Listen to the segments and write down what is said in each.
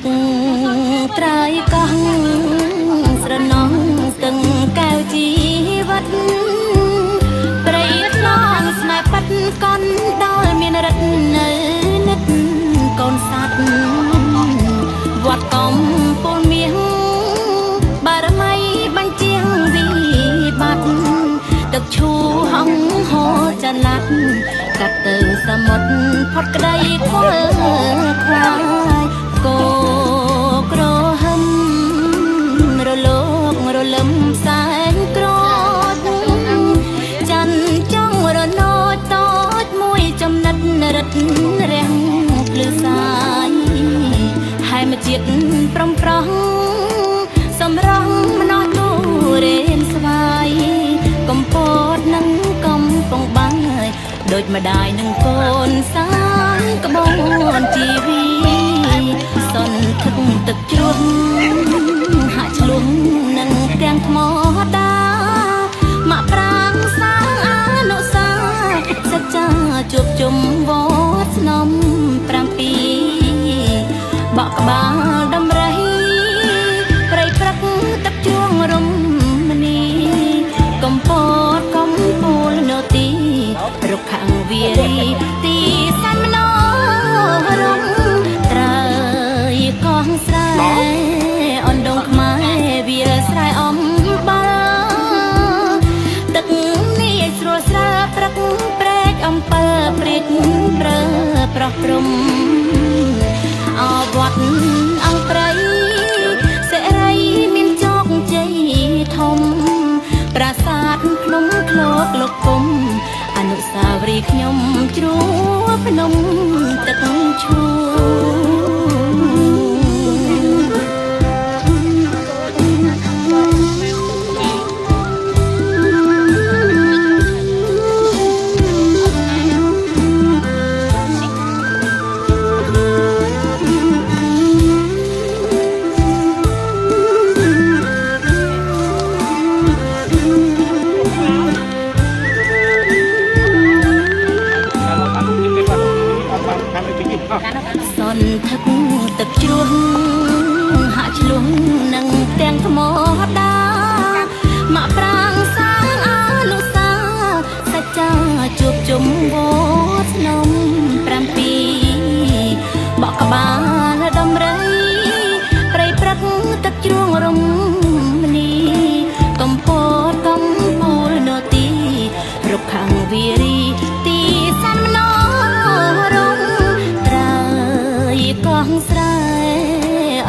ទឹកត្រៃកោះស្រណោះទឹងកែវជីវិតព្រៃថ្នងស្នេហ៍ប៉ាត់កន់ដល់មានរិទ្ធនៅនិតកូនសត្វវត្តកំពូលមាសបារមីបញ្ជាងវិបត្តិទឹកឈូហងហូរចល័តកាត់ទៅសមុទ្រផុតក្តីខ្វល់ខ្លាយគោក្រហឹមរលោករលឹមសែងក្រត់ច័ន្ទចង់រណោចតូចមួយចំណិតរិទ្ធរាំងភ្លឺសាយហើយមកជាតិប្រំប្រោះសម្រស់ម្នោទូរេនស្វាយកំពតនឹងកំពងបាយដូចម្ដាយនឹងកូនសាងក្បូនជីវីសន្តិទឹកជ្រោះហាក់ឆ្លុះនឹងទាំងថ្មដាមកប្រាំងសាងអនុសាសច្ចាជួបជុំវត្តស្នំ7បកក្បាលដំរីព្រៃព្រឹកទឹកជួងរំមនីកំពតកំពូលនៅទីរុក្ខាំងវារីទីសាន់មនោរមត្រៃកោះស្រែអណ្ដងខ្មែរវាស្រែអំបលទឹកនេះស្រួលស្រើព្រឹកព្រែកអំពើព្រាចប្រើប្រោះព្រំអវត្តអង្គព្រៃសេរីមានជោគជ័យធំប្រាសាទភ្នំឃ្លោកលោកគុំអនុស្សាវរីយ៍ខ្ញុំជ្រួភ្នំទឹកឈូសន្តិទឹកជ្រោះហាក់ឆ្លុះនឹងទាំងថ្មដាមកប្រាំងសាងអនុសាសច្ចាជួបជុំវត្តស្នំ7បកក្បាលដំរីព្រៃព្រឹកទឹកជ្រោះរំមនីកំពតកំពូលនៅទីរុក្ខាំងវារីទីសាន់មនោរមកោះស្រែ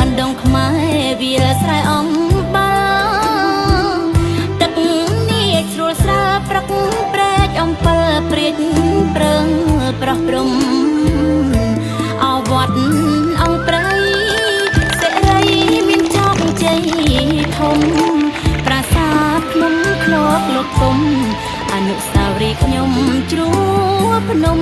អណ្ដងខ្មែរវាស្រែអំបលទឹកនេះស្រួលស្រើព្រឹកព្រែកអំពើព្រាចប្រឹងប្រោះព្រំអវត្តអង្គព្រៃសេរីមានជោគជ័យធំប្រាសាទភ្នំឃ្លោកលោកគុំអនុស្សាវរីយ៍ខ្ញុំជ្រួភ្នំ